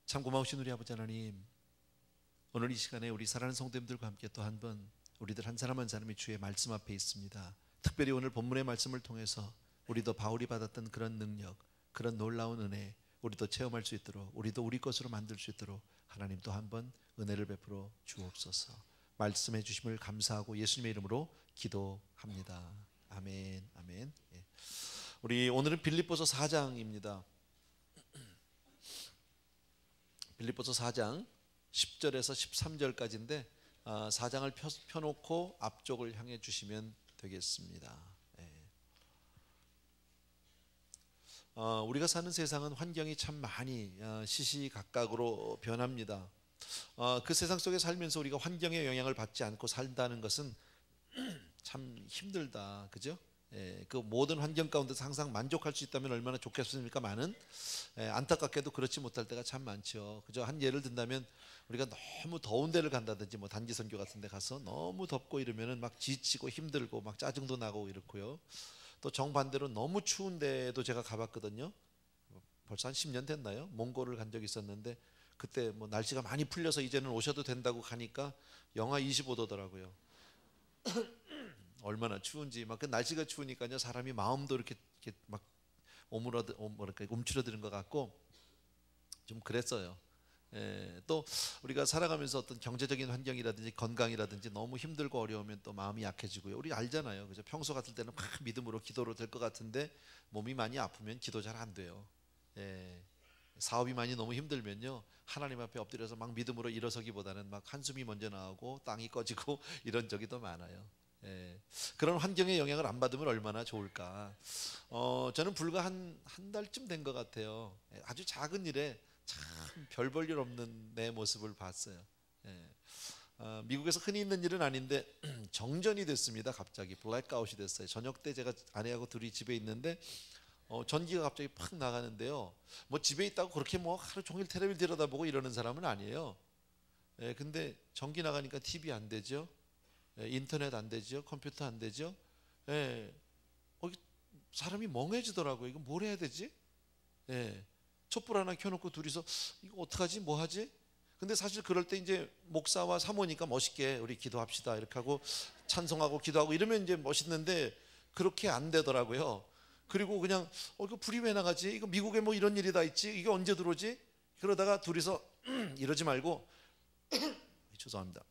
참 고마우신 우리 아버지 하나님, 오늘 이 시간에 우리 사랑하는 성도님들과 함께 또 한 번 우리들 한 사람 한 사람이 주의 말씀 앞에 있습니다. 특별히 오늘 본문의 말씀을 통해서 우리도 바울이 받았던 그런 능력, 그런 놀라운 은혜 우리도 체험할 수 있도록, 우리도 우리 것으로 만들 수 있도록 하나님 또 한 번 은혜를 베풀어 주옵소서. 말씀해 주심을 감사하고 예수님의 이름으로 기도합니다. 아멘. 아멘. 예. 우리 오늘은 빌립보서 4장입니다. 빌립보서 4장 10절에서 13절까지인데 4장을 펴놓고 앞쪽을 향해 주시면 되겠습니다. 예. 우리가 사는 세상은 환경이 참 많이 시시각각으로 변합니다. 그 세상 속에 살면서 우리가 환경의 영향을 받지 않고 산다는 것은 참 힘들다, 그죠? 예, 그 모든 환경 가운데서 항상 만족할 수 있다면 얼마나 좋겠습니까? 많은 안타깝게도 그렇지 못할 때가 참 많죠. 그죠? 한 예를 든다면 우리가 너무 더운 데를 간다든지 뭐 단기 선교 같은 데 가서 너무 덥고 이러면은 막 지치고 힘들고 막 짜증도 나고 이렇고요. 또 정반대로 너무 추운 데도 제가 가봤거든요. 벌써 한 10년 됐나요? 몽골을 간 적이 있었는데 그때 뭐 날씨가 많이 풀려서 이제는 오셔도 된다고 가니까 영하 25도더라고요. 얼마나 추운지. 막 그 날씨가 추우니까요 사람이 마음도 이렇게 막 움츠러드는 것 같고 좀 그랬어요. 또 우리가 살아가면서 어떤 경제적인 환경이라든지 건강이라든지 너무 힘들고 어려우면 또 마음이 약해지고요. 우리 알잖아요, 그죠? 평소 같을 때는 막 믿음으로 기도로 될 것 같은데 몸이 많이 아프면 기도 잘 안 돼요. 사업이 많이 너무 힘들면요 하나님 앞에 엎드려서 막 믿음으로 일어서기보다는 막 한숨이 먼저 나오고 땅이 꺼지고 이런 적이 더 많아요. 그런 환경의 영향을 안 받으면 얼마나 좋을까. 저는 불과 한 달쯤 된 것 같아요. 아주 작은 일에 참 별 볼 일 없는 내 모습을 봤어요. 미국에서 흔히 있는 일은 아닌데 정전이 됐습니다. 갑자기 블랙아웃이 됐어요. 저녁 때 제가 아내하고 둘이 집에 있는데 전기가 갑자기 팍 나가는데요. 뭐 집에 있다고 그렇게 뭐 하루 종일 텔레비를 들여다보고 이러는 사람은 아니에요. 근데 전기 나가니까 TV 안 되죠. 인터넷 안 되죠. 컴퓨터 안 되죠. 사람이 멍해지더라고요. 이거 뭘 해야 되지? 촛불 하나 켜놓고 둘이서 이거 어떡하지? 뭐 하지? 근데 사실 그럴 때 이제 목사와 사모니까 멋있게 우리 기도합시다 이렇게 하고 찬송하고 기도하고 이러면 이제 멋있는데 그렇게 안 되더라고요. 그리고 그냥 이거 불이 왜 나가지? 이거 미국에 뭐 이런 일이 다 있지? 이게 언제 들어오지? 그러다가 둘이서 이러지 말고 죄송합니다.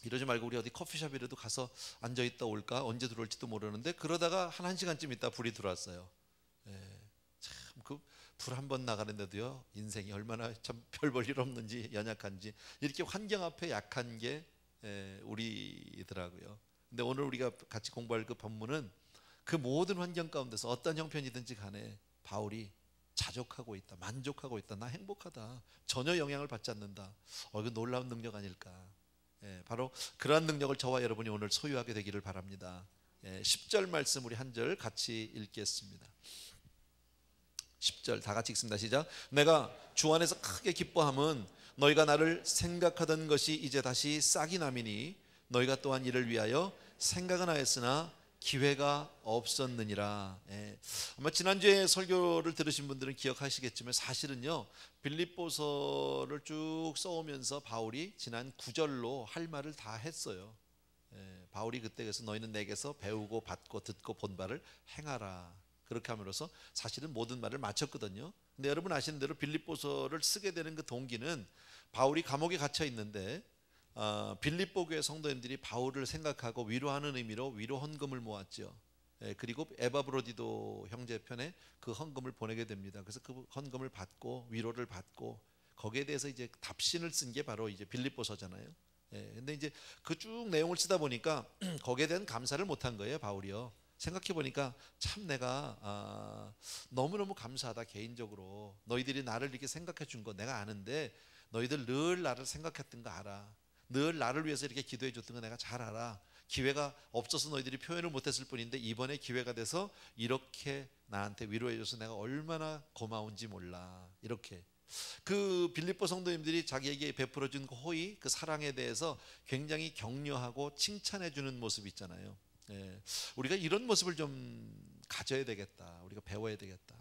이러지 말고 우리 어디 커피숍이라도 가서 앉아있다 올까? 언제 들어올지도 모르는데 그러다가 한 1시간쯤 있다 불이 들어왔어요. 참 그 불 한 번 나가는데도요 인생이 얼마나 참 별 볼 일 없는지 연약한지 이렇게 환경 앞에 약한 게 우리더라고요. 근데 오늘 우리가 같이 공부할 그 본문은 그 모든 환경 가운데서 어떤 형편이든지 간에 바울이 자족하고 있다, 만족하고 있다, 나 행복하다, 전혀 영향을 받지 않는다. 이거 놀라운 능력 아닐까. 바로 그러한 능력을 저와 여러분이 오늘 소유하게 되기를 바랍니다. 10절 말씀 우리 한 절 같이 읽겠습니다. 10절 다 같이 읽습니다. 시작. 내가 주 안에서 크게 기뻐함은 너희가 나를 생각하던 것이 이제 다시 싹이 남이니 너희가 또한 이를 위하여 생각은 하였으나 기회가 없었느니라. 아마 지난주에 설교를 들으신 분들은 기억하시겠지만 사실은요 빌립보서를 쭉 써오면서 바울이 지난 9절로 할 말을 다 했어요. 바울이 그때 그래서 너희는 내게서 배우고 받고 듣고 본 바를 행하라 그렇게 함으로써 사실은 모든 말을 마쳤거든요. 근데 여러분 아시는 대로 빌립보서를 쓰게 되는 그 동기는 바울이 감옥에 갇혀 있는데 빌립보 교회 성도님들이 바울을 생각하고 위로하는 의미로 위로 헌금을 모았죠. 그리고 에바브로디도 형제편에 그 헌금을 보내게 됩니다. 그래서 그 헌금을 받고 위로를 받고 거기에 대해서 이제 답신을 쓴 게 바로 이제 빌립보서잖아요. 근데 이제 그 쭉 내용을 쓰다 보니까 거기에 대한 감사를 못한 거예요, 바울이요. 생각해 보니까 참 내가 너무너무 감사하다. 개인적으로 너희들이 나를 이렇게 생각해 준 거 내가 아는데 너희들 늘 나를 생각했던 거 알아. 늘 나를 위해서 이렇게 기도해 줬던 거 내가 잘 알아. 기회가 없어서 너희들이 표현을 못했을 뿐인데 이번에 기회가 돼서 이렇게 나한테 위로해 줘서 내가 얼마나 고마운지 몰라. 이렇게 그 빌립보 성도님들이 자기에게 베풀어 준 그 호의, 그 사랑에 대해서 굉장히 격려하고 칭찬해 주는 모습이 있잖아요. 우리가 이런 모습을 좀 가져야 되겠다. 우리가 배워야 되겠다.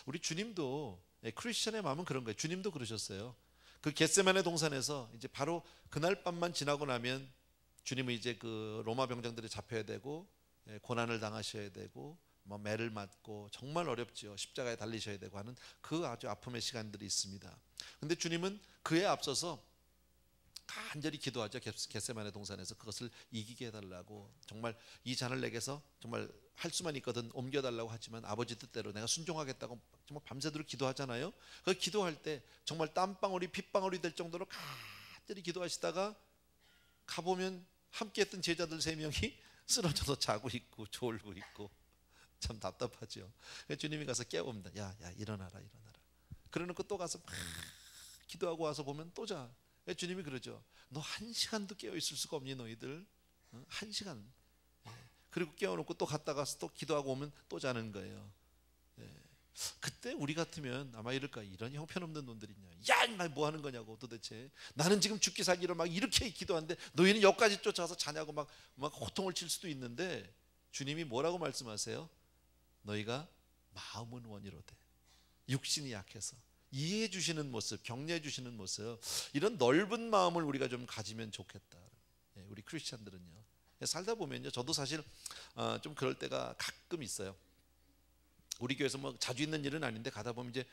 우리 주님도 크리스천의 마음은 그런 거예요. 주님도 그러셨어요. 그 겟세마네 동산에서 이제 바로 그날 밤만 지나고 나면 주님은 이제 그 로마 병장들이 잡혀야 되고 고난을 당하셔야 되고 뭐 매를 맞고 정말 어렵죠. 십자가에 달리셔야 되고 하는 그 아주 아픔의 시간들이 있습니다. 근데 주님은 그에 앞서서 간절히 기도하죠. 겟세마네 동산에서 그것을 이기게 해달라고, 정말 이 잔을 내게서 정말 할 수만 있거든 옮겨달라고 하지만 아버지 뜻대로 내가 순종하겠다고 정말 밤새도록 기도하잖아요. 그 기도할 때 정말 땀방울이 핏방울이 될 정도로 간절히 기도하시다가 가보면 함께했던 제자들 3명이 쓰러져서 자고 있고 졸고 있고 참 답답하죠. 주님이 가서 깨웁니다. 야 일어나라. 그러놓고 또 가서 막 기도하고 와서 보면 또 자. 주님이 그러죠. 너 1시간도 깨어 있을 수가 없니 너희들? 1시간. 그리고 깨워놓고 또 갔다 가서 또 기도하고 오면 또 자는 거예요. 그때 우리 같으면 아마 이럴까, 이런 형편없는 놈들이냐, 야 인마 뭐 하는 거냐고, 도대체 나는 지금 죽기 살기로 막 이렇게 기도하는데 너희는 여기까지 쫓아와서 자냐고 막 호통을 칠 수도 있는데, 주님이 뭐라고 말씀하세요? 너희가 마음은 원이로되 육신이 약해서. 이해해 주시는 모습, 격려해 주시는 모습, 이런 넓은 마음을 우리가 좀 가지면 좋겠다. 우리 크리스찬들은요. 살다 보면요, 저도 사실 좀 그럴 때가 가끔 있어요. 우리 교회에서 뭐 자주 있는 일은 아닌데 가다 보면 이제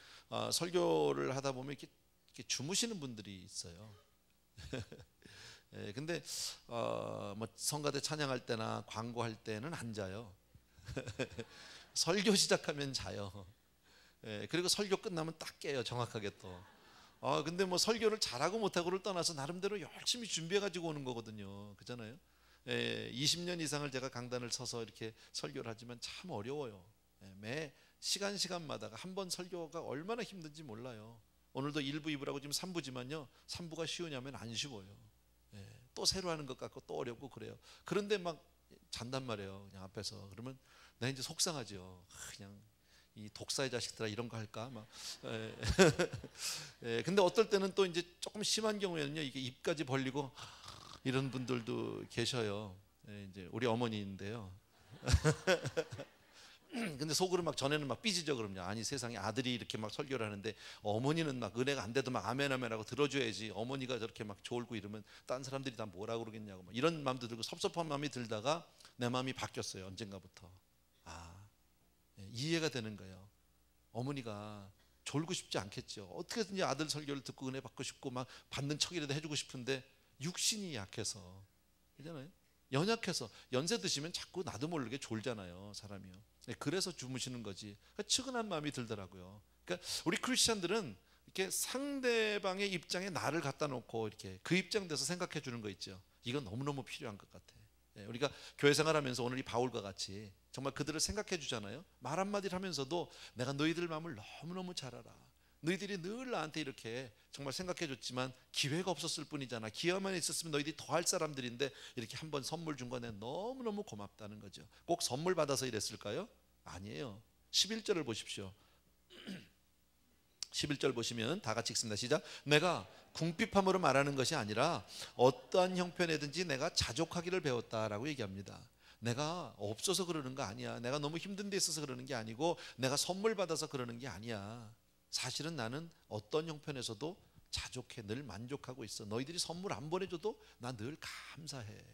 설교를 하다 보면 이렇게 주무시는 분들이 있어요. 근데 뭐 성가대 찬양할 때나 광고할 때는 안 자요. 설교 시작하면 자요. 그리고 설교 끝나면 딱 깨요, 정확하게 또. 근데 뭐 설교를 잘하고 못하고를 떠나서 나름대로 열심히 준비해가지고 오는 거거든요. 그잖아요. 20년 이상을 제가 강단을 서서 이렇게 설교를 하지만 참 어려워요. 매 시간마다 한 번 설교가 얼마나 힘든지 몰라요. 오늘도 1부, 2부라고 지금 3부지만요. 3부가 쉬우냐면 안 쉬워요. 또 새로 하는 것 같고 또 어렵고 그래요. 그런데 막 잔단 말이에요. 그냥 앞에서. 그러면 나 이제 속상하죠. 그냥 이 독사의 자식들아 이런 거 할까 막. 근데 어떨 때는 또 이제 조금 심한 경우에는요, 이게 입까지 벌리고 이런 분들도 계셔요. 이제 우리 어머니인데요. 근데 속으로 막 전에는 막 삐지죠. 그럼요. 아니 세상에 아들이 이렇게 막 설교를 하는데 어머니는 막 은혜가 안 돼도 막 아멘 하고 들어줘야지, 어머니가 저렇게 막 졸고 이러면 딴 사람들이 다 뭐라 그러겠냐고 막 이런 마음도 들고 섭섭한 마음이 들다가 내 마음이 바뀌었어요. 언젠가부터. 이해가 되는 거예요. 어머니가 졸고 싶지 않겠죠. 어떻게든지 아들 설교를 듣고 은혜 받고 싶고 막 받는 척이라도 해주고 싶은데 육신이 약해서, 그렇잖아요. 연약해서 연세 드시면 자꾸 나도 모르게 졸잖아요, 사람이요. 그래서 주무시는 거지. 그러니까 측은한 마음이 들더라고요. 그러니까 우리 크리스천들은 이렇게 상대방의 입장에 나를 갖다 놓고 이렇게 그 입장 돼서 생각해 주는 거 있죠. 이건 너무너무 필요한 것 같아. 우리가 교회 생활하면서 오늘 이 바울과 같이 정말 그들을 생각해 주잖아요. 말 한마디를 하면서도 내가 너희들 마음을 너무너무 잘 알아. 너희들이 늘 나한테 이렇게 정말 생각해 줬지만 기회가 없었을 뿐이잖아. 기회만 있었으면 너희들이 더 할 사람들인데 이렇게 한번 선물 준 거 내가 너무너무 고맙다는 거죠. 꼭 선물 받아서 이랬을까요? 아니에요. 11절을 보십시오. 11절 보시면 다 같이 읽습니다. 시작. 내가 궁핍함으로 말하는 것이 아니라 어떠한 형편에든지 내가 자족하기를 배웠다라고 얘기합니다. 내가 없어서 그러는 거 아니야. 내가 너무 힘든 데 있어서 그러는 게 아니고 내가 선물 받아서 그러는 게 아니야. 사실은 나는 어떤 형편에서도 자족해, 늘 만족하고 있어. 너희들이 선물 안 보내줘도 나 늘 감사해.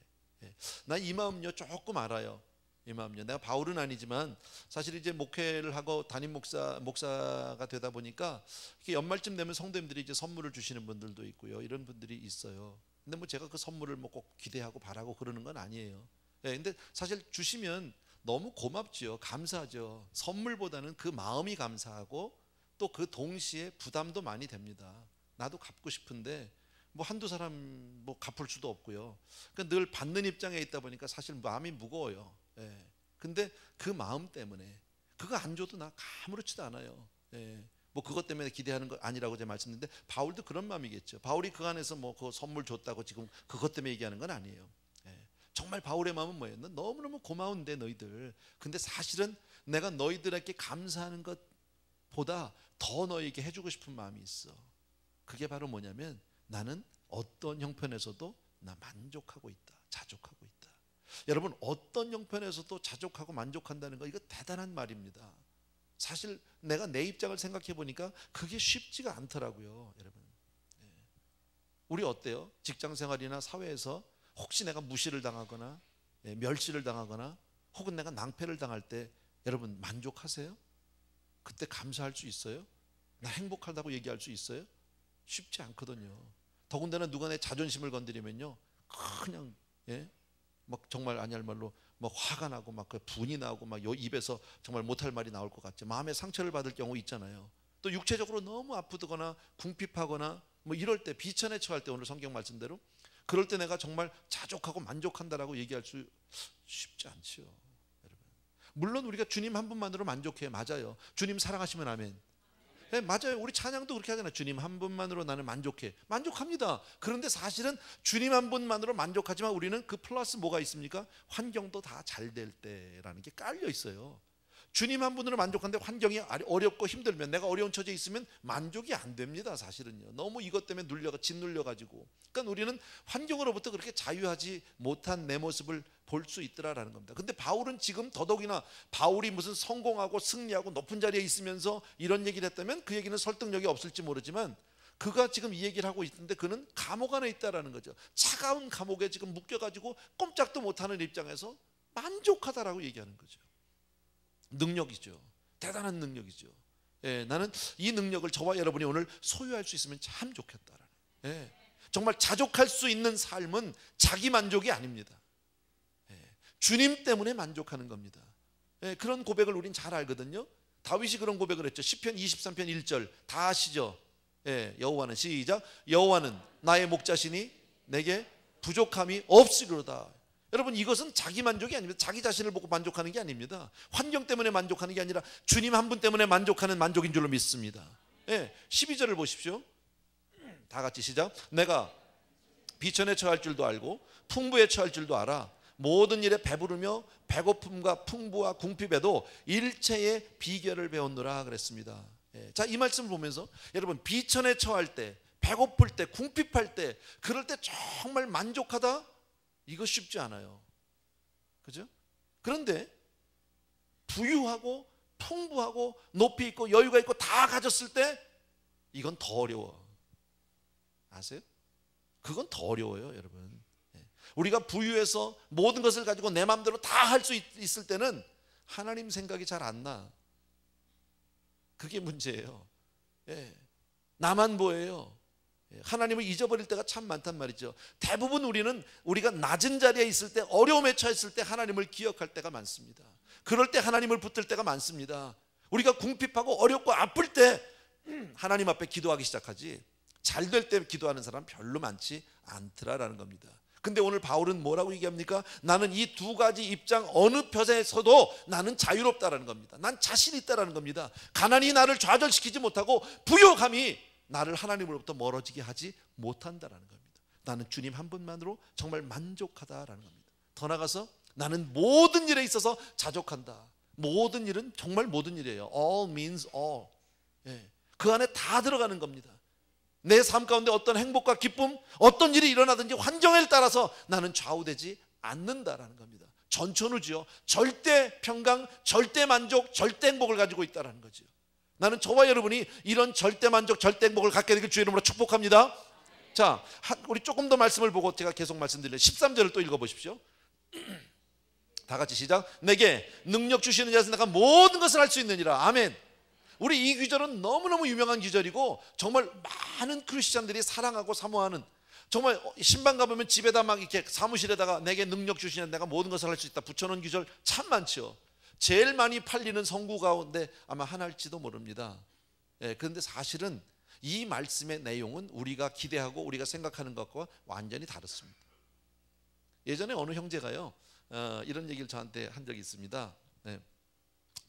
나 이 마음요 조금 알아요. 이 마음요. 내가 바울은 아니지만 사실 이제 목회를 하고 담임 목사가 되다 보니까 이렇게 연말쯤 되면 성도님들이 이제 선물을 주시는 분들도 있고요. 이런 분들이 있어요. 근데 뭐 제가 그 선물을 뭐 꼭 기대하고 바라고 그러는 건 아니에요. 근데 사실 주시면 너무 고맙죠. 감사하죠. 선물보다는 그 마음이 감사하고 또 그 동시에 부담도 많이 됩니다. 나도 갚고 싶은데 뭐 한두 사람 뭐 갚을 수도 없고요. 그러니까 늘 받는 입장에 있다 보니까 사실 마음이 무거워요. 근데 그 마음 때문에 그거 안 줘도 나 아무렇지도 않아요. 뭐 그것 때문에 기대하는 거 아니라고 제가 말씀드렸는데 바울도 그런 마음이겠죠. 바울이 그 안에서 뭐 그 선물 줬다고 지금 그것 때문에 얘기하는 건 아니에요. 정말 바울의 마음은 뭐예요? 너무너무 고마운데 너희들. 근데 사실은 내가 너희들에게 감사하는 것보다 더 너희에게 해주고 싶은 마음이 있어. 그게 바로 뭐냐면 나는 어떤 형편에서도 나 만족하고 있다. 자족하고 있다. 여러분 어떤 형편에서도 자족하고 만족한다는 거 이거 대단한 말입니다. 사실 내가 내 입장을 생각해 보니까 그게 쉽지가 않더라고요, 여러분. 우리 어때요? 직장 생활이나 사회에서 혹시 내가 무시를 당하거나 멸시를 당하거나 혹은 내가 낭패를 당할 때 여러분 만족하세요? 그때 감사할 수 있어요? 나 행복하다고 얘기할 수 있어요? 쉽지 않거든요. 더군다나 누가 내 자존심을 건드리면요, 그냥 막 정말 아니할 말로 막 화가 나고 막 분이 나고 막 입에서 정말 못할 말이 나올 것 같죠. 마음에 상처를 받을 경우 있잖아요. 또 육체적으로 너무 아프거나 궁핍하거나 뭐 이럴 때, 비천에 처할 때, 오늘 성경 말씀대로 그럴 때 내가 정말 자족하고 만족한다라고 얘기할 수 쉽지 않지요, 여러분. 물론 우리가 주님 한 분만으로 만족해, 맞아요. 주님 사랑하시면 아멘. 네, 맞아요. 우리 찬양도 그렇게 하잖아요. 주님 한 분만으로 나는 만족해. 만족합니다. 그런데 사실은 주님 한 분만으로 만족하지만 우리는 그 플러스 뭐가 있습니까? 환경도 다 잘 될 때라는 게 깔려 있어요. 주님 한 분으로 만족하는데 환경이 어렵고 힘들면, 내가 어려운 처지에 있으면 만족이 안 됩니다. 사실은요. 너무 이것 때문에 짓눌려가지고. 그러니까 우리는 환경으로부터 그렇게 자유하지 못한 내 모습을 볼 수 있더라라는 겁니다. 근데 바울은 지금 더더욱이나, 바울이 무슨 성공하고 승리하고 높은 자리에 있으면서 이런 얘기를 했다면 그 얘기는 설득력이 없을지 모르지만, 그가 지금 이 얘기를 하고 있는데 그는 감옥 안에 있다라는 거죠. 차가운 감옥에 지금 묶여가지고 꼼짝도 못하는 입장에서 만족하다라고 얘기하는 거죠. 능력이죠. 대단한 능력이죠. 나는 이 능력을 저와 여러분이 오늘 소유할 수 있으면 참 좋겠다라는. 정말 자족할 수 있는 삶은 자기 만족이 아닙니다. 주님 때문에 만족하는 겁니다. 그런 고백을 우린 잘 알거든요. 다윗이 그런 고백을 했죠. 시편 23편 1절 다 아시죠? 여호와는, 시작, 여호와는 나의 목자시니 내게 부족함이 없으리로다. 여러분, 이것은 자기 만족이 아닙니다. 자기 자신을 보고 만족하는 게 아닙니다. 환경 때문에 만족하는 게 아니라 주님 한 분 때문에 만족하는 만족인 줄로 믿습니다. 12절을 보십시오. 다 같이 시작. 내가 비천에 처할 줄도 알고 풍부에 처할 줄도 알아. 모든 일에 배부르며 배고픔과 풍부와 궁핍에도 일체의 비결을 배웠노라 그랬습니다. 자, 이 말씀을 보면서 여러분, 비천에 처할 때, 배고플 때, 궁핍할 때, 그럴 때 정말 만족하다? 이거 쉽지 않아요. 그죠? 그런데 부유하고 풍부하고 높이 있고 여유가 있고 다 가졌을 때 이건 더 어려워. 아세요? 그건 더 어려워요, 여러분. 우리가 부유해서 모든 것을 가지고 내 마음대로 다 할 수 있을 때는 하나님 생각이 잘 안 나. 그게 문제예요. 나만 보여요. 하나님을 잊어버릴 때가 참 많단 말이죠. 대부분 우리가 낮은 자리에 있을 때, 어려움에 처했을 때 하나님을 기억할 때가 많습니다. 그럴 때 하나님을 붙들 때가 많습니다. 우리가 궁핍하고 어렵고 아플 때 하나님 앞에 기도하기 시작하지, 잘 될 때 기도하는 사람 별로 많지 않더라라는 겁니다. 근데 오늘 바울은 뭐라고 얘기합니까? 나는 이 두 가지 입장 어느 편에서도 나는 자유롭다라는 겁니다. 난 자신이 있다라는 겁니다. 가난이 나를 좌절시키지 못하고 부요함이 나를 하나님으로부터 멀어지게 하지 못한다라는 겁니다. 나는 주님 한 분만으로 정말 만족하다라는 겁니다. 더 나아가서 나는 모든 일에 있어서 자족한다. 모든 일은 정말 모든 일이에요. All means all. 그 안에 다 들어가는 겁니다. 내 삶 가운데 어떤 행복과 기쁨, 어떤 일이 일어나든지 환경에 따라서 나는 좌우되지 않는다라는 겁니다. 전천후지요. 절대 평강, 절대 만족, 절대 행복을 가지고 있다라는 거죠. 나는 저와 여러분이 이런 절대 만족, 절대 행복을 갖게 되길 주의 이름으로 축복합니다. 자, 우리 조금 더 말씀을 보고 제가 계속 말씀드릴게요. 13절을 또 읽어보십시오. 다 같이 시작. 내게 능력 주시는 자에서 내가 모든 것을 할 수 있느니라. 아멘. 우리 이 귀절은 너무너무 유명한 귀절이고 정말 많은 크리스찬들이 사랑하고 사모하는, 정말 신방 가보면 집에다 막 이렇게 사무실에다가 내게 능력 주시는, 내가 모든 것을 할 수 있다 붙여놓은 귀절 참 많죠. 제일 많이 팔리는 성구 가운데 아마 하나일지도 모릅니다. 그런데 사실은 이 말씀의 내용은 우리가 기대하고 우리가 생각하는 것과 완전히 다릅니다. 예전에 어느 형제가요, 이런 얘기를 저한테 한 적이 있습니다.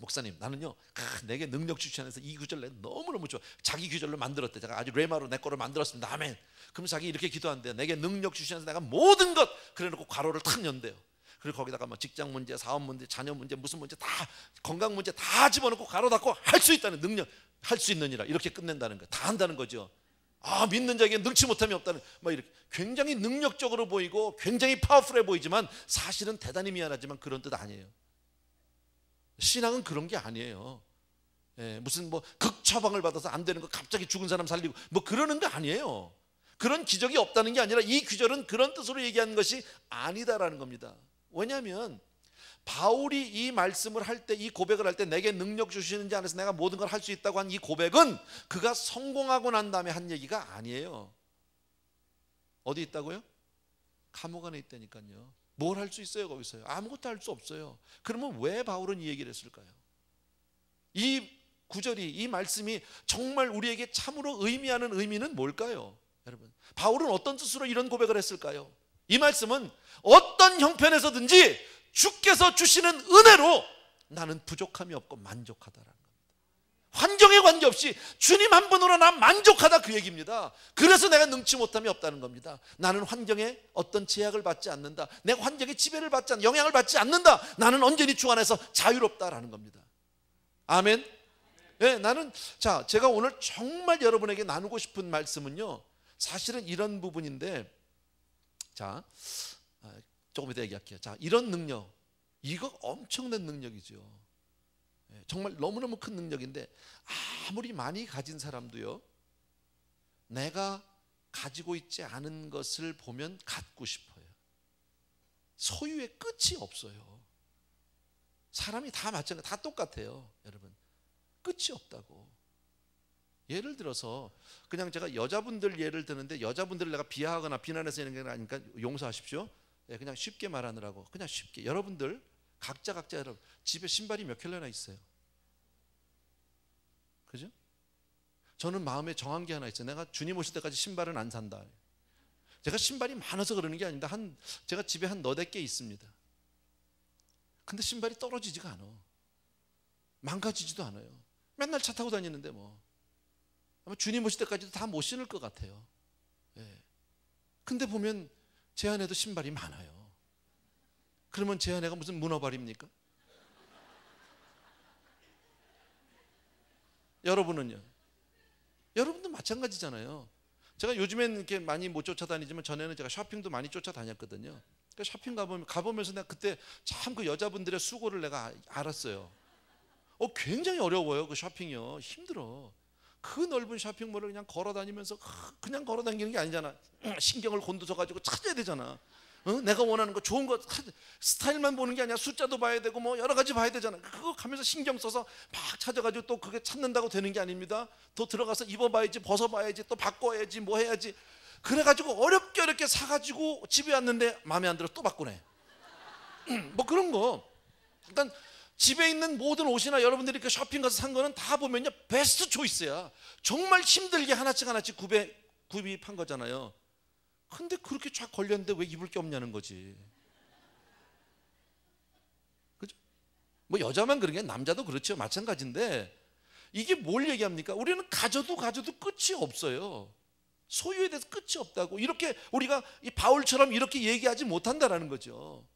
목사님, 나는요 내게 능력 주시면서 이 구절 내 너무너무 좋아. 자기 구절로 만들었대. 제가 아주 레마로 내 거를 만들었습니다. 아멘. 그럼 자기 이렇게 기도한대요. 내게 능력 주시면서 내가 모든 것, 그래놓고 괄호를 탁 연대요. 그리고 거기다가 뭐 직장 문제, 사업 문제, 자녀 문제, 무슨 문제 다, 건강 문제 다 집어넣고 괄호 닫고 할 수 있다는 능력, 할 수 있느니라 이렇게 끝낸다는 거예요. 다 한다는 거죠. 아, 믿는 자에게 능치 못함이 없다는, 막 이렇게 굉장히 능력적으로 보이고 굉장히 파워풀해 보이지만 사실은 대단히 미안하지만 그런 뜻 아니에요. 신앙은 그런 게 아니에요. 무슨 뭐 극처방을 받아서 안 되는 거 갑자기 죽은 사람 살리고 뭐 그러는 거 아니에요. 그런 기적이 없다는 게 아니라 이 구절은 그런 뜻으로 얘기하는 것이 아니다라는 겁니다. 왜냐하면 바울이 이 말씀을 할 때, 이 고백을 할 때 내게 능력 주시는 자 안에서 내가 모든 걸 할 수 있다고 한 이 고백은 그가 성공하고 난 다음에 한 얘기가 아니에요. 어디 있다고요? 감옥 안에 있다니까요. 뭘 할 수 있어요 거기서요? 아무것도 할 수 없어요. 그러면 왜 바울은 이 얘기를 했을까요? 이 구절이, 이 말씀이 정말 우리에게 참으로 의미하는 의미는 뭘까요? 여러분, 바울은 어떤 뜻으로 이런 고백을 했을까요? 이 말씀은 어떤 형편에서든지 주께서 주시는 은혜로 나는 부족함이 없고 만족하다라는 겁니다. 환경에 관계없이 주님 한 분으로 난 만족하다, 그 얘기입니다. 그래서 내가 능치 못함이 없다는 겁니다. 나는 환경에 어떤 제약을 받지 않는다. 내 환경에 지배를 받지 않는다. 영향을 받지 않는다. 나는 언제니 주 안에서 자유롭다라는 겁니다. 아멘. 네, 제가 오늘 정말 여러분에게 나누고 싶은 말씀은요, 사실은 이런 부분인데, 조금 이따 얘기할게요. 이런 능력, 이거 엄청난 능력이죠. 정말 너무너무 큰 능력인데, 아무리 많이 가진 사람도요, 내가 가지고 있지 않은 것을 보면 갖고 싶어요. 소유의 끝이 없어요. 사람이 다 마찬가지, 다 똑같아요, 여러분. 끝이 없다고. 예를 들어서 그냥 제가 여자분들 예를 드는데, 여자분들을 내가 비하하거나 비난해서 이런 게 아니니까 용서하십시오. 그냥 쉽게 말하느라고, 그냥 쉽게. 여러분들 각자 여러분 집에 신발이 몇 켤레나 있어요? 그죠? 저는 마음에 정한 게 하나 있어요. 내가 주님 오실 때까지 신발은 안 산다. 제가 신발이 많아서 그러는 게 아닙니다. 제가 집에 한 너댓 개 있습니다. 근데 신발이 떨어지지가 않아. 망가지지도 않아요. 맨날 차 타고 다니는데 뭐 아마 주님 오실 때까지도 다 못 신을 것 같아요. 근데 보면 제 안에도 신발이 많아요. 그러면 제 안에가 무슨 문어발입니까? 여러분은요? 여러분도 마찬가지잖아요. 제가 요즘엔 이렇게 많이 못 쫓아다니지만 전에는 제가 쇼핑도 많이 쫓아다녔거든요. 그러니까 쇼핑 가보면서 내가 그때 참 그 여자분들의 수고를 내가 알았어요. 굉장히 어려워요. 그 쇼핑이요. 힘들어. 그 넓은 쇼핑몰을 그냥 걸어 다니면서 그냥 걸어 다니는 게 아니잖아. 신경을 곤두서 가지고 찾아야 되잖아. 내가 원하는 거, 좋은 거, 스타일만 보는 게 아니라 숫자도 봐야 되고 뭐 여러 가지 봐야 되잖아. 그거 가면서 신경 써서 막 찾아가지고 또 그게 찾는다고 되는 게 아닙니다. 더 들어가서 입어봐야지, 벗어봐야지, 또 바꿔야지, 뭐 해야지. 그래가지고 어렵게 사가지고 집에 왔는데 마음에 안 들어 또 바꾸네. 뭐 그런 거. 그러니까 집에 있는 모든 옷이나 여러분들이 이렇게 쇼핑 가서 산 거는 다 보면요, 베스트 초이스야. 정말 힘들게 하나씩 구입한 거잖아요. 근데 그렇게 쫙 걸렸는데 왜 입을 게 없냐는 거지. 그죠? 뭐 여자만 그런 게 남자도 그렇죠. 마찬가지인데, 이게 뭘 얘기합니까? 우리는 가져도 끝이 없어요. 소유에 대해서 끝이 없다고. 이렇게 우리가 이 바울처럼 이렇게 얘기하지 못한다라는 거죠.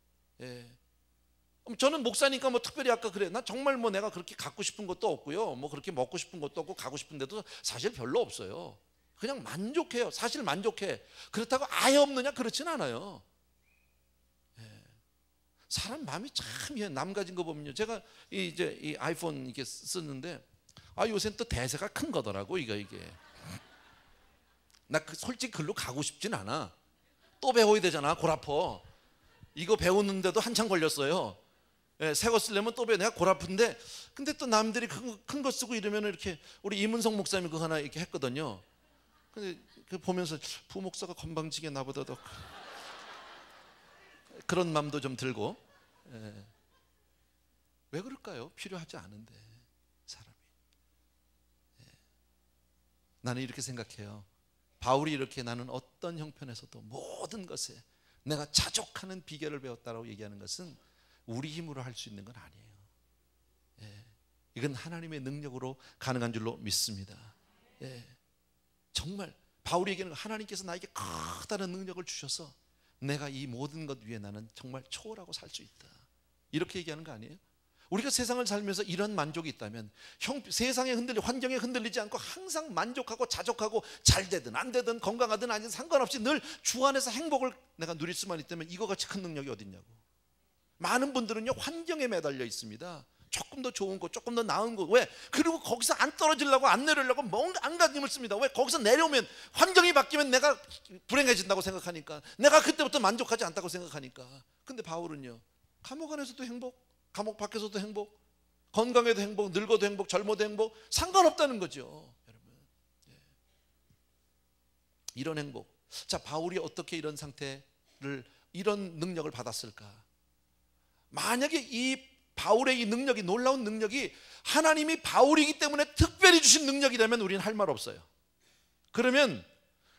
저는 목사니까 뭐 특별히 아까 그래, 나 정말 뭐 내가 그렇게 갖고 싶은 것도 없고요, 뭐 그렇게 먹고 싶은 것도 없고 가고 싶은 데도 사실 별로 없어요. 그냥 만족해요. 사실 만족해. 그렇다고 아예 없느냐? 그렇진 않아요. 사람 마음이 참, 남 가진 거 보면요, 제가 이제 이 아이폰 이렇게 쓰는데, 요새는 또 대세가 큰 거더라고. 이게 나 솔직히 글로 가고 싶진 않아. 또 배워야 되잖아. 골 아파. 이거 배우는데도 한참 걸렸어요. 새 거 쓰려면 또 내가 골 아픈데, 근데 또 남들이 큰 거 쓰고 이러면 이렇게, 우리 이문성 목사님이 그거 하나 이렇게 했거든요. 근데 그 보면서 부목사가 건방지게 나보다 더 그런 마음도 좀 들고. 왜 그럴까요? 필요하지 않은데 사람이. 나는 이렇게 생각해요. 바울이 이렇게 나는 어떤 형편에서도 모든 것에 내가 자족하는 비결을 배웠다라고 얘기하는 것은 우리 힘으로 할 수 있는 건 아니에요. 이건 하나님의 능력으로 가능한 줄로 믿습니다. 정말 바울이 얘기하는 거, 하나님께서 나에게 커다란 능력을 주셔서 내가 이 모든 것 위에 나는 정말 초월하고 살 수 있다, 이렇게 얘기하는 거 아니에요? 우리가 세상을 살면서 이런 만족이 있다면, 세상에 환경에 흔들리지 않고 항상 만족하고 자족하고, 잘 되든 안 되든 건강하든 아니든 상관없이 늘 주 안에서 행복을 내가 누릴 수만 있다면 이거 같이 큰 능력이 어딨냐고. 많은 분들은요, 환경에 매달려 있습니다. 조금 더 좋은 곳, 조금 더 나은 곳. 왜? 그리고 거기서 안 떨어지려고, 안 내려려고 뭔가 안간힘을 씁니다. 왜? 거기서 내려오면, 환경이 바뀌면 내가 불행해진다고 생각하니까, 내가 그때부터 만족하지 않다고 생각하니까. 근데 바울은요, 감옥 안에서도 행복, 감옥 밖에서도 행복, 건강에도 행복, 늙어도 행복, 젊어도 행복, 상관없다는 거죠, 여러분. 이런 행복. 자, 바울이 어떻게 이런 상태를, 이런 능력을 받았을까? 만약에 이 바울의 이 능력이, 놀라운 능력이 하나님이 바울이기 때문에 특별히 주신 능력이라면 우리는 할 말 없어요. 그러면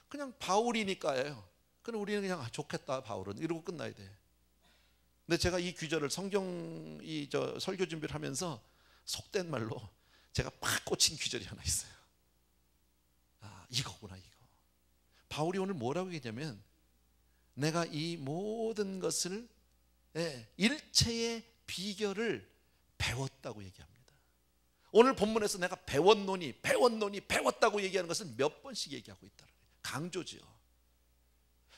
그냥 바울이니까요. 그럼 우리는 그냥 좋겠다 바울은, 이러고 끝나야 돼. 근데 제가 이 귀절을 성경 설교 준비를 하면서 속된 말로 제가 팍 꽂힌 귀절이 하나 있어요. 아, 이거구나, 이거. 바울이 오늘 뭐라고 얘기했냐면, 내가 이 모든 것을, 일체의 비결을 배웠다고 얘기합니다. 오늘 본문에서 내가 배웠다고 얘기하는 것은 몇 번씩 얘기하고 있다. 강조지요.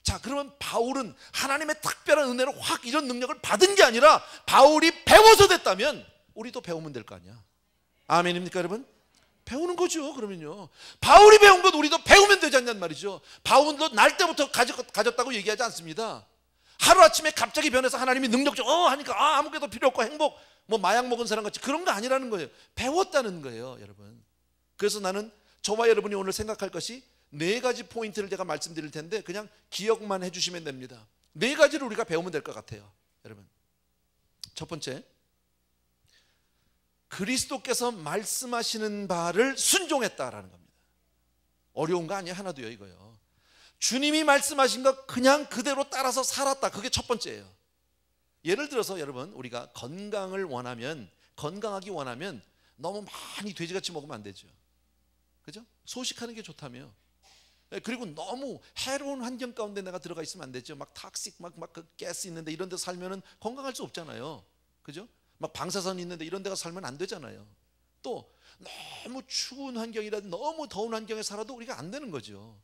자, 그러면 바울은 하나님의 특별한 은혜로 확 이런 능력을 받은 게 아니라 바울이 배워서 됐다면 우리도 배우면 될 거 아니야. 아멘입니까, 여러분? 배우는 거죠. 그러면요, 바울이 배운 것 우리도 배우면 되지 않냔 말이죠. 바울도 날 때부터 가졌다고 얘기하지 않습니다. 하루아침에 갑자기 변해서 하나님이 능력적으로 하니까 아무것도 필요 없고 행복, 뭐 마약 먹은 사람 같이, 그런 거 아니라는 거예요. 배웠다는 거예요, 여러분. 그래서 나는, 저와 여러분이 오늘 생각할 것이 4가지 포인트를 제가 말씀드릴 텐데 그냥 기억만 해주시면 됩니다. 4가지를 우리가 배우면 될 것 같아요, 여러분. 첫 번째, 그리스도께서 말씀하시는 바를 순종했다라는 겁니다. 어려운 거 아니에요, 하나도요, 이거요. 주님이 말씀하신 거 그냥 그대로 따라서 살았다. 그게 첫 번째예요. 예를 들어서 여러분, 우리가 건강하기 원하면 너무 많이 돼지같이 먹으면 안 되죠. 그죠? 소식하는 게 좋다며. 그리고 너무 해로운 환경 가운데 내가 들어가 있으면 안 되죠. 막 탁식, 막 그 가스 있는데 이런 데서 살면은 건강할 수 없잖아요. 그죠? 막 방사선 있는데 이런 데가 살면 안 되잖아요. 또 너무 추운 환경이라든 너무 더운 환경에 살아도 우리가 안 되는 거죠.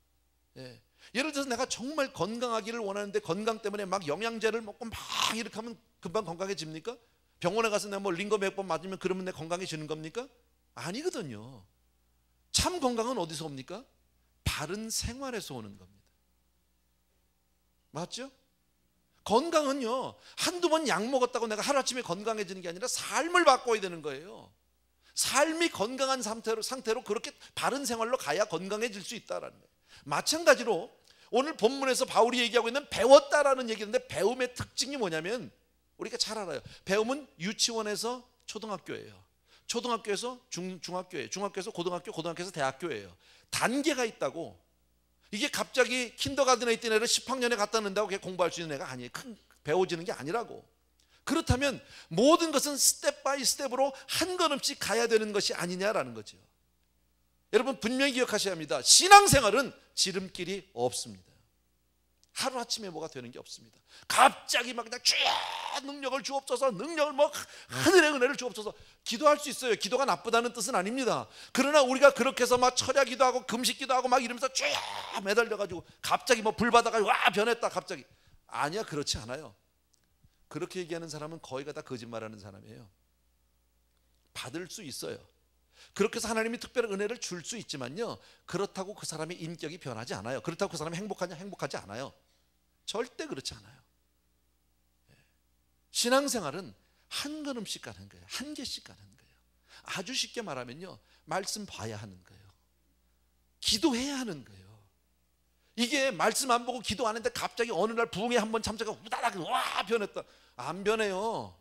예를 들어서 내가 정말 건강하기를 원하는데 건강 때문에 막 영양제를 먹고 막 이렇게 하면 금방 건강해집니까? 병원에 가서 내가 뭐 링거 몇 번 맞으면 그러면 내 건강해지는 겁니까? 아니거든요. 참 건강은 어디서 옵니까? 바른 생활에서 오는 겁니다. 맞죠? 건강은요, 한두 번 약 먹었다고 내가 하루아침에 건강해지는 게 아니라 삶을 바꿔야 되는 거예요. 삶이 건강한 상태로 그렇게 바른 생활로 가야 건강해질 수 있다라는 거예요. 마찬가지로 오늘 본문에서 바울이 얘기하고 있는 배웠다라는 얘기인데, 배움의 특징이 뭐냐면 우리가 잘 알아요. 배움은 유치원에서 초등학교예요. 초등학교에서 중학교예요. 중학교에서 고등학교, 고등학교에서 대학교예요. 단계가 있다고. 이게 갑자기 킨더가든에 있던 애를 10학년에 갖다 놓는다고 그게 공부할 수 있는 애가 아니에요. 배워지는 게 아니라고. 그렇다면 모든 것은 스텝 바이 스텝으로 한 걸음씩 가야 되는 것이 아니냐라는 거죠. 여러분, 분명히 기억하셔야 합니다. 신앙생활은 지름길이 없습니다. 하루아침에 뭐가 되는 게 없습니다. 갑자기 막 그냥 쫙 능력을 주옵소서, 능력을 뭐 하늘의 은혜를 주옵소서. 기도할 수 있어요. 기도가 나쁘다는 뜻은 아닙니다. 그러나 우리가 그렇게 해서 막 철야 기도하고 금식 기도하고 막 이러면서 쫙 매달려가지고 갑자기 뭐 불 받아가지고 와 변했다 갑자기. 아니야, 그렇지 않아요. 그렇게 얘기하는 사람은 거의가 다 거짓말하는 사람이에요. 받을 수 있어요. 그렇게 해서 하나님이 특별한 은혜를 줄 수 있지만요, 그렇다고 그 사람의 인격이 변하지 않아요. 그렇다고 그 사람이 행복하냐? 행복하지 않아요. 절대 그렇지 않아요. 신앙생활은 한 걸음씩 가는 거예요. 한 개씩 가는 거예요. 아주 쉽게 말하면요, 말씀 봐야 하는 거예요. 기도해야 하는 거예요. 이게 말씀 안 보고 기도 안 했는데 갑자기 어느 날 부흥에 한번 참석하고 우다닥 와 변했다. 안 변해요.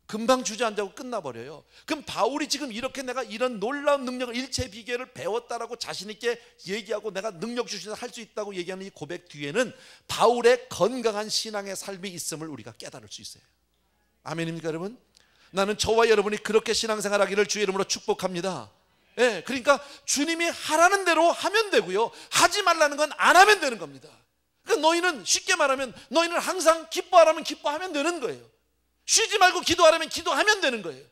금방 주저앉아고 끝나버려요. 그럼 바울이 지금 이렇게 내가 이런 놀라운 능력을, 일체 비결을 배웠다라고 자신 있게 얘기하고 내가 능력 주시다 할 수 있다고 얘기하는 이 고백 뒤에는 바울의 건강한 신앙의 삶이 있음을 우리가 깨달을 수 있어요. 아멘입니까, 여러분? 나는 저와 여러분이 그렇게 신앙생활하기를 주의 이름으로 축복합니다. 그러니까 주님이 하라는 대로 하면 되고요, 하지 말라는 건 안 하면 되는 겁니다. 그러니까 너희는, 쉽게 말하면 너희는 항상 기뻐하라면 기뻐하면 되는 거예요. 쉬지 말고 기도하라면 기도하면 되는 거예요.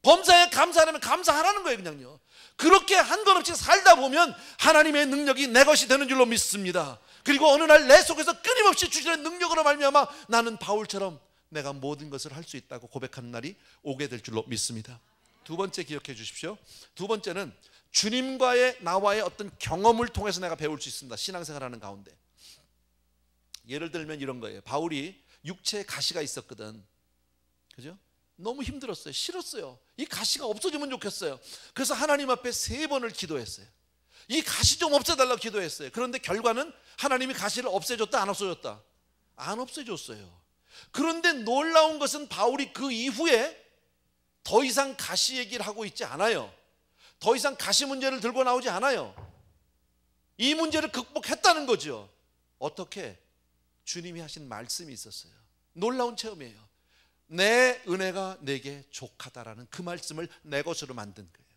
범사에 감사하라면 감사하라는 거예요. 그냥요. 그렇게 한 걸음씩 살다 보면 하나님의 능력이 내 것이 되는 줄로 믿습니다. 그리고 어느 날 내 속에서 끊임없이 주시는 능력으로 말미암아 나는 바울처럼 내가 모든 것을 할 수 있다고 고백하는 날이 오게 될 줄로 믿습니다. 두 번째 기억해 주십시오. 두 번째는 주님과의 나와의 어떤 경험을 통해서 내가 배울 수 있습니다. 신앙생활하는 가운데. 예를 들면 이런 거예요. 바울이 육체에 가시가 있었거든. 그죠? 너무 힘들었어요. 싫었어요. 이 가시가 없어지면 좋겠어요. 그래서 하나님 앞에 3번을 기도했어요. 이 가시 좀 없애달라고 기도했어요. 그런데 결과는 하나님이 가시를 없애줬다, 안 없애줬다? 안 없애줬어요. 그런데 놀라운 것은 바울이 그 이후에 더 이상 가시 얘기를 하고 있지 않아요. 더 이상 가시 문제를 들고 나오지 않아요. 이 문제를 극복했다는 거죠. 어떻게? 주님이 하신 말씀이 있었어요. 놀라운 체험이에요. 내 은혜가 내게 족하다라는 그 말씀을 내 것으로 만든 거예요.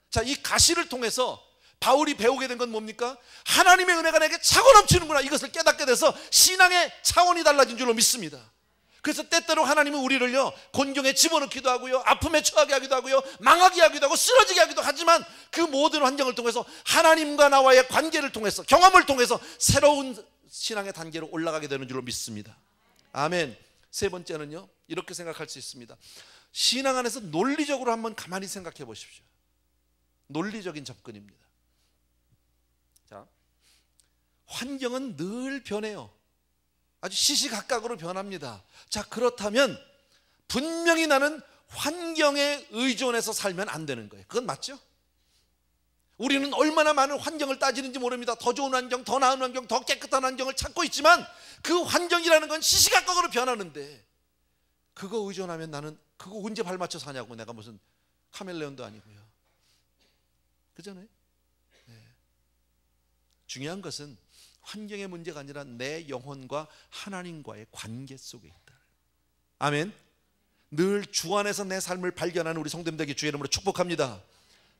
자, 이 가시를 통해서 바울이 배우게 된 건 뭡니까? 하나님의 은혜가 내게 차고 넘치는구나, 이것을 깨닫게 돼서 신앙의 차원이 달라진 줄로 믿습니다. 그래서 때때로 하나님은 우리를요 곤경에 집어넣기도 하고요, 아픔에 처하게 하기도 하고요, 망하게 하기도 하고 쓰러지게 하기도 하지만 그 모든 환경을 통해서 하나님과 나와의 관계를 통해서, 경험을 통해서 새로운 신앙의 단계로 올라가게 되는 줄로 믿습니다. 아멘. 세 번째는요, 이렇게 생각할 수 있습니다. 신앙 안에서 논리적으로 한번 가만히 생각해 보십시오. 논리적인 접근입니다. 자, 환경은 늘 변해요. 아주 시시각각으로 변합니다. 자, 그렇다면 분명히 나는 환경에 의존해서 살면 안 되는 거예요. 그건 맞죠? 우리는 얼마나 많은 환경을 따지는지 모릅니다. 더 좋은 환경, 더 나은 환경, 더 깨끗한 환경을 찾고 있지만 그 환경이라는 건 시시각각으로 변하는데 그거 의존하면 나는 그거 언제 발맞춰 사냐고. 내가 무슨 카멜레온도 아니고요. 그잖아요. 네. 중요한 것은 환경의 문제가 아니라 내 영혼과 하나님과의 관계 속에 있다. 아멘. 늘 주 안에서 내 삶을 발견하는 우리 성도님 되게 주의 이름으로 축복합니다.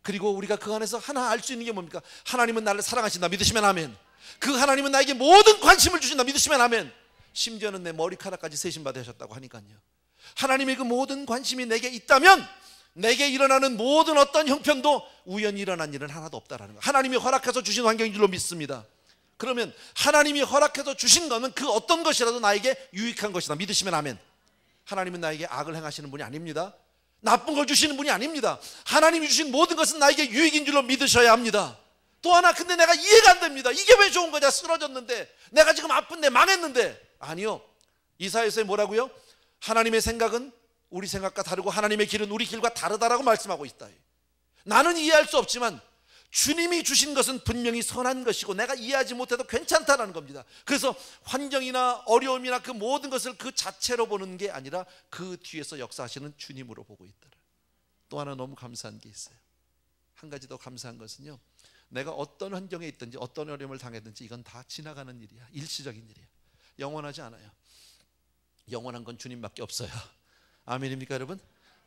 그리고 우리가 그 안에서 하나 알 수 있는 게 뭡니까? 하나님은 나를 사랑하신다. 믿으시면 아멘. 그 하나님은 나에게 모든 관심을 주신다. 믿으시면 아멘. 심지어는 내 머리카락까지 세심받아 하셨다고 하니까요. 하나님의 그 모든 관심이 내게 있다면 내게 일어나는 모든 어떤 형편도 우연히 일어난 일은 하나도 없다라는 거. 하나님이 허락해서 주신 환경인 줄로 믿습니다. 그러면 하나님이 허락해서 주신 거는 그 어떤 것이라도 나에게 유익한 것이다. 믿으시면 아멘. 하나님은 나에게 악을 행하시는 분이 아닙니다. 나쁜 걸 주시는 분이 아닙니다. 하나님이 주신 모든 것은 나에게 유익인 줄로 믿으셔야 합니다. 또 하나, 근데 내가 이해가 안 됩니다. 이게 왜 좋은 거냐? 쓰러졌는데, 내가 지금 아픈데, 망했는데. 아니요, 이사야서에 뭐라고요? 하나님의 생각은 우리 생각과 다르고 하나님의 길은 우리 길과 다르다라고 말씀하고 있다. 나는 이해할 수 없지만 주님이 주신 것은 분명히 선한 것이고 내가 이해하지 못해도 괜찮다라는 겁니다. 그래서 환경이나 어려움이나 그 모든 것을 그 자체로 보는 게 아니라 그 뒤에서 역사하시는 주님으로 보고 있더라. 또 하나 너무 감사한 게 있어요. 한 가지 더 감사한 것은요, 내가 어떤 환경에 있든지 어떤 어려움을 당했든지 이건 다 지나가는 일이야. 일시적인 일이야. 영원하지 않아요. 영원한 건 주님밖에 없어요. 아멘입니까 여러분?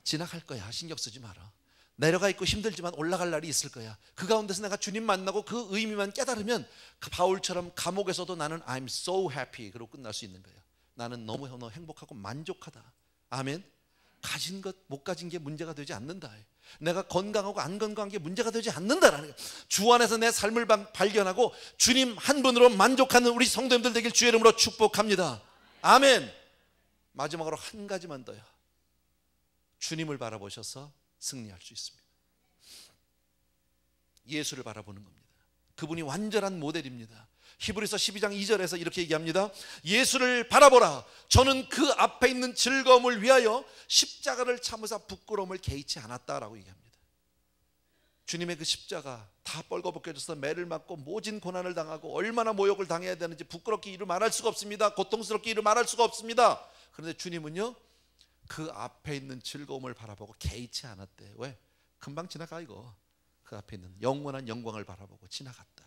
지나갈 거야. 신경 쓰지 마라. 내려가 있고 힘들지만 올라갈 날이 있을 거야. 그 가운데서 내가 주님 만나고 그 의미만 깨달으면 그 바울처럼 감옥에서도 나는 I'm so happy 그러고 끝날 수 있는 거예요. 나는 너무 행복하고 만족하다. 아멘. 가진 것 못 가진 게 문제가 되지 않는다. 내가 건강하고 안 건강한 게 문제가 되지 않는다라는 거예요. 주 안에서 내 삶을 발견하고 주님 한 분으로 만족하는 우리 성도님들 되길 주의 이름으로 축복합니다. 아멘. 마지막으로 한 가지만 더요. 주님을 바라보셔서 승리할 수 있습니다. 예수를 바라보는 겁니다. 그분이 완전한 모델입니다. 히브리서 12장 2절에서 이렇게 얘기합니다. 예수를 바라보라. 저는 그 앞에 있는 즐거움을 위하여 십자가를 참으사 부끄러움을 개의치 않았다라고 얘기합니다. 주님의 그 십자가 다 뻘거벗겨져서 매를 맞고 모진 고난을 당하고 얼마나 모욕을 당해야 되는지 부끄럽게 이루 말할 수가 없습니다. 고통스럽게 이루 말할 수가 없습니다. 그런데 주님은요, 그 앞에 있는 즐거움을 바라보고 개의치 않았대. 왜? 금방 지나가 이거. 그 앞에 있는 영원한 영광을 바라보고 지나갔다.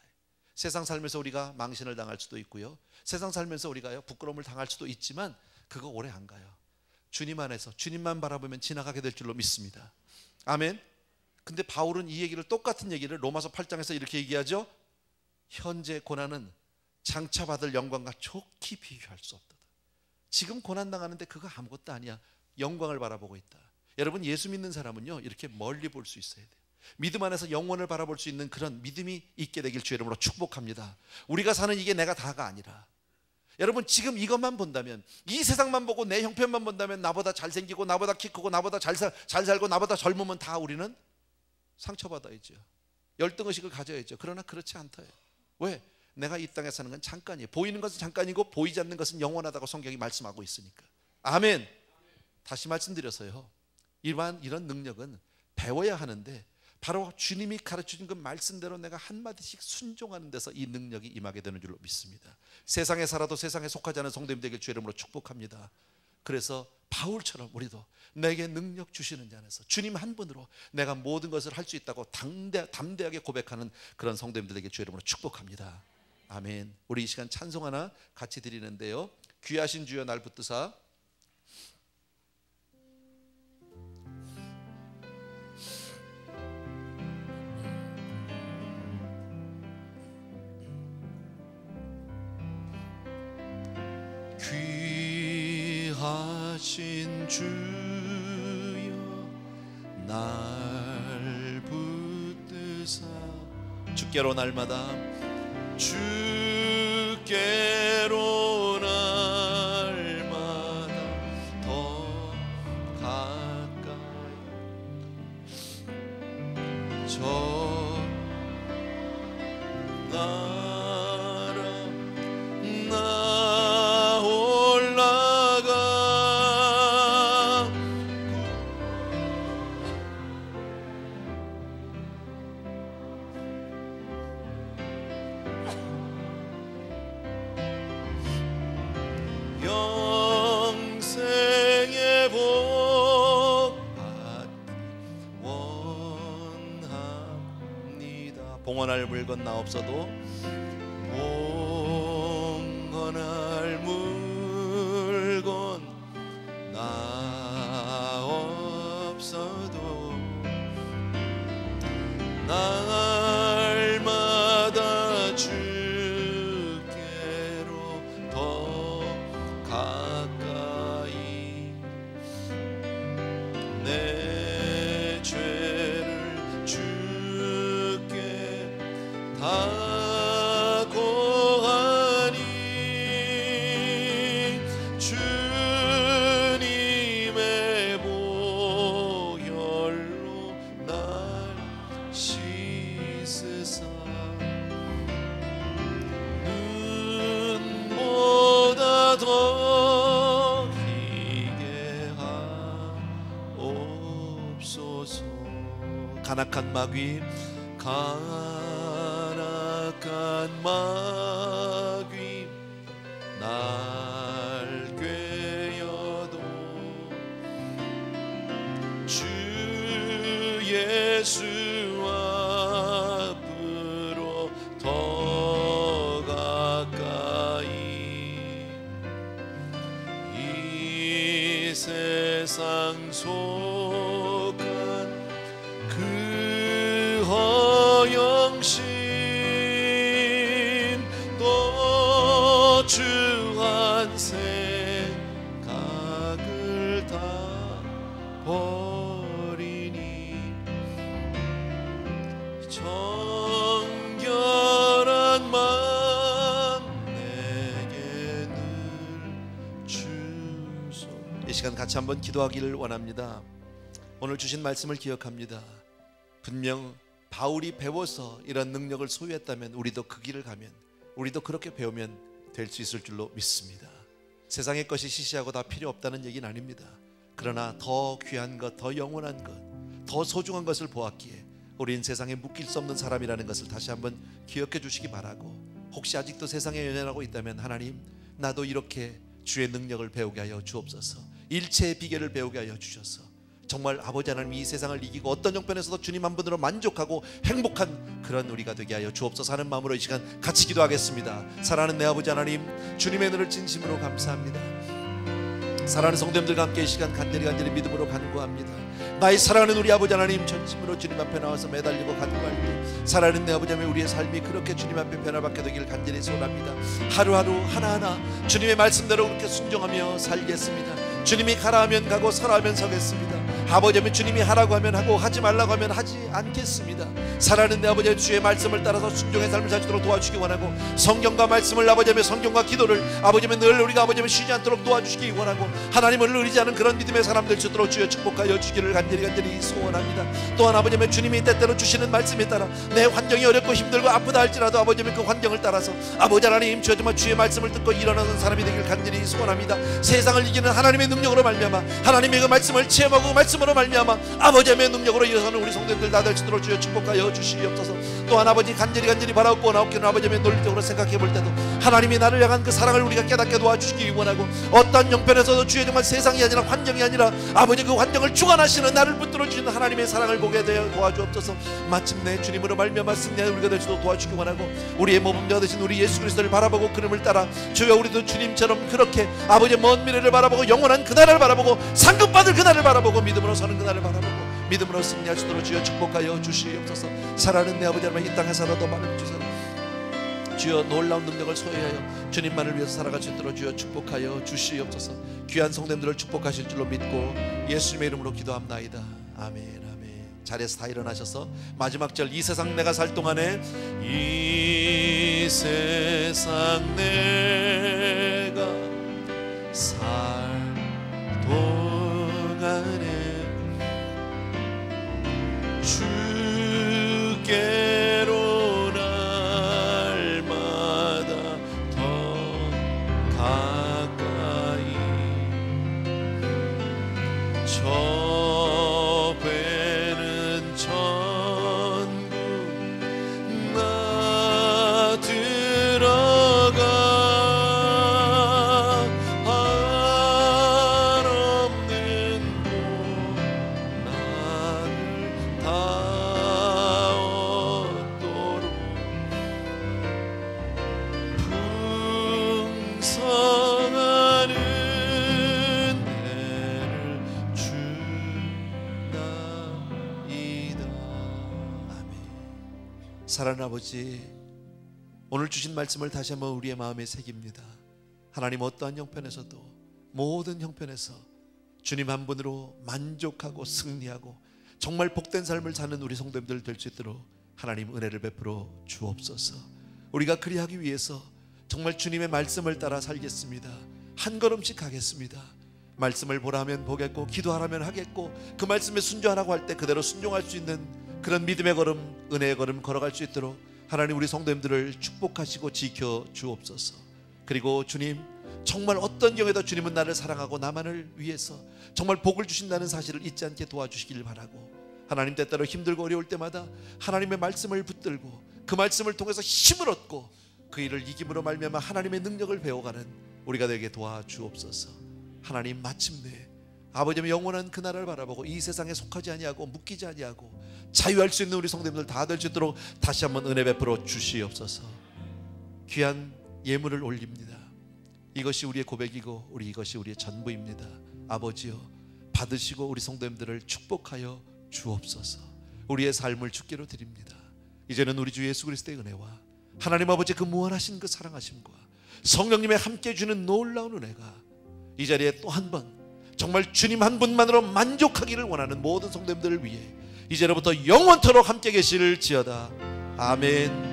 세상 살면서 우리가 망신을 당할 수도 있고요, 세상 살면서 우리가요 부끄러움을 당할 수도 있지만 그거 오래 안 가요. 주님 안에서 주님만 바라보면 지나가게 될 줄로 믿습니다. 아멘. 근데 바울은 이 얘기를, 똑같은 얘기를 로마서 8장에서 이렇게 얘기하죠. 현재 고난은 장차 받을 영광과 좋게 비교할 수 없다. 지금 고난당하는데 그거 아무것도 아니야. 영광을 바라보고 있다. 여러분, 예수 믿는 사람은요 이렇게 멀리 볼 수 있어야 돼요. 믿음 안에서 영원을 바라볼 수 있는 그런 믿음이 있게 되길 주의 이름으로 축복합니다. 우리가 사는 이게 내가 다가 아니라 여러분 지금 이것만 본다면, 이 세상만 보고 내 형편만 본다면, 나보다 잘생기고 나보다 키 크고 나보다 잘 살고 나보다 젊으면 다 우리는 상처받아야죠. 열등의식을 가져야죠. 그러나 그렇지 않다요. 왜? 내가 이 땅에 사는 건 잠깐이에요. 보이는 것은 잠깐이고 보이지 않는 것은 영원하다고 성경이 말씀하고 있으니까. 아멘. 다시 말씀드려서요, 이런 능력은 배워야 하는데 바로 주님이 가르쳐준 그 말씀대로 내가 한마디씩 순종하는 데서 이 능력이 임하게 되는 줄로 믿습니다. 세상에 살아도 세상에 속하지 않은 성도님 되길 주의 이름으로 축복합니다. 그래서 바울처럼 우리도 내게 능력 주시는 자 안에서 주님 한 분으로 내가 모든 것을 할 수 있다고 담대하게 고백하는 그런 성도님들 되길 주의 이름으로 축복합니다. 아멘. 우리 이 시간 찬송 하나 같이 드리는데요, 귀하신 주여 날 붙드사. 귀하신 주여 날 붙드사. 주께로 날마다, 주께로 날마다 더 가까이 저 나라 나 올라가. 영생의 복 받기 원합니다. 봉헌할 물건 나 없어도, 봉헌할 물건 나 없어도 날마다 주께로 더 가까이 내 죄를 주께 다 고하니 주님의 보혈로 날 씻으사 눈보다 더 희게 하옵소서. 간악한 마귀 날 꿰어도 주 예수 앞으로 더 가까이 이 세상 속한 그 허영심 주한 생각을 다 버리니 정결한 마음 내게 늘 주소. 이 시간 같이 한번 기도하기를 원합니다. 오늘 주신 말씀을 기억합니다. 분명 바울이 배워서 이런 능력을 소유했다면 우리도 그 길을 가면, 우리도 그렇게 배우면 될 수 있을 줄로 믿습니다. 세상의 것이 시시하고 다 필요 없다는 얘기는 아닙니다. 그러나 더 귀한 것, 더 영원한 것, 더 소중한 것을 보았기에 우린 세상에 묶일 수 없는 사람이라는 것을 다시 한번 기억해 주시기 바라고, 혹시 아직도 세상에 연연하고 있다면 하나님, 나도 이렇게 주의 능력을 배우게 하여 주옵소서. 일체의 비결을 배우게 하여 주셔서 정말 아버지 하나님 이 세상을 이기고 어떤 형편에서도 주님 한 분으로 만족하고 행복한 그런 우리가 되게 하여 주옵소서 하는 마음으로 이 시간 같이 기도하겠습니다. 사랑하는 내 아버지 하나님, 주님의 은혜를 진심으로 감사합니다. 사랑하는 성도님들과 함께 이 시간 간절히 믿음으로 간구합니다. 나의 사랑하는 우리 아버지 하나님, 전심으로 주님 앞에 나와서 매달리고 간구할 때 사랑하는 내 아버지 하나님, 우리의 삶이 그렇게 주님 앞에 변화받게 되기를 간절히 소원합니다. 하루하루 하나하나 주님의 말씀대로 그렇게 순종하며 살겠습니다. 주님이 가라 하면 가고 서라 하면 서겠습니다. 아버지 주님이 하라고 하면 하고 하지 말라고 하면 하지 않겠습니다. 사랑하는 내 아버지, 주의 말씀을 따라서 순종의 삶을 살도록 도와주시기 원하고, 성경과 말씀을 아버지, 성경과 기도를 아버지 늘 우리가 아버지 쉬지 않도록 도와주시기 원하고, 하나님을 의리지 않은 그런 믿음의 사람들 주도록 주여 축복하여 주기를 간절히 소원합니다. 또한 아버지 주님이 때때로 주시는 말씀에 따라 내 환경이 어렵고 힘들고 아프다 할지라도 아버지 그 환경을 따라서 아버지 하나님 주의 말씀을 듣고 일어나는 사람이 되길 간절히 소원합니다. 세상을 이기는 하나님의 능력으로 말미암아, 하나님의 그 말씀을 체험하고 그 말씀으로 말미암아 아버지의 능력으로 일어서는 우리 성도들 다 될 수 있도록 주여 축복하여 주시옵소서. 또한 아버지 간절히 바라옵고 나옵기는 아버지의 논리적으로 생각해 볼 때도 하나님이 나를 향한 그 사랑을 우리가 깨닫게 도와주시기 원하고, 어떤 형편에서도 주의 정말 세상이 아니라 환경이 아니라 아버지 그 환경을 주관하시는 나를 붙들어 주시는 하나님의 사랑을 보게 되어 도와주옵소서. 마침내 주님으로 말미암아 승리하는 우리가 될 수 있도록 도와주시기 원하고, 우리의 모범자 되신 우리 예수 그리스도를 바라보고 그름을 따라 주여 우리도 주님처럼 그렇게 아버지의 먼 미래를 바라보고 영원한 그날을 바라보고 상급받을 그날을 바라보고 믿음으로 서는 그날을 바라보고 믿음으로 승리할 수 있도록 주여 축복하여 주시옵소서. 사랑하는 내 아버지 하나님, 이 땅에서라도 많은 주셔서 주여 놀라운 능력을 소유하여 주님만을 위해서 살아갈 수 있도록 주여 축복하여 주시옵소서. 귀한 성도님들을 축복하실 줄로 믿고 예수님의 이름으로 기도합나이다. 아멘. 자리에서 다 일어나셔서 마지막 절, 이 세상 내가 살 동안에 이 세상 내가 살 동안에 주께로 날마다 더 가까이 배는 천국 나 들어가 한없는 곳 나를 닿도록 풍성하는 사랑하는 아버지, 오늘 주신 말씀을 다시 한번 우리의 마음에 새깁니다. 하나님, 어떠한 형편에서도 모든 형편에서 주님 한 분으로 만족하고 승리하고 정말 복된 삶을 사는 우리 성도님들 될 수 있도록 하나님 은혜를 베풀어 주옵소서. 우리가 그리하기 위해서 정말 주님의 말씀을 따라 살겠습니다. 한 걸음씩 가겠습니다. 말씀을 보라 하면 보겠고, 기도하라면 하겠고, 그 말씀에 순종하라고 할 때 그대로 순종할 수 있는 그런 믿음의 걸음, 은혜의 걸음 걸어갈 수 있도록 하나님 우리 성도님들을 축복하시고 지켜 주옵소서. 그리고 주님, 정말 어떤 경우에도 주님은 나를 사랑하고 나만을 위해서 정말 복을 주신다는 사실을 잊지 않게 도와주시길 바라고, 하나님 때때로 힘들고 어려울 때마다 하나님의 말씀을 붙들고 그 말씀을 통해서 힘을 얻고 그 일을 이김으로 말미암아 하나님의 능력을 배워가는 우리가 되게 도와주옵소서. 하나님, 마침내 아버지의 영원한 그 나라를 바라보고 이 세상에 속하지 아니하고 묶이지 아니하고 자유할 수 있는 우리 성도님들 다 될 수 있도록 다시 한번 은혜 베풀어 주시옵소서. 귀한 예물을 올립니다. 이것이 우리의 고백이고 이것이 우리의 전부입니다. 아버지여, 받으시고 우리 성도님들을 축복하여 주옵소서. 우리의 삶을 주께로 드립니다. 이제는 우리 주 예수 그리스도의 은혜와 하나님 아버지의 그 무한하신 그 사랑하심과 성령님의 함께 주는 놀라운 은혜가 이 자리에 또 한 번 정말 주님 한 분만으로 만족하기를 원하는 모든 성도님들을 위해 이제로부터 영원토록 함께 계실지어다. 아멘.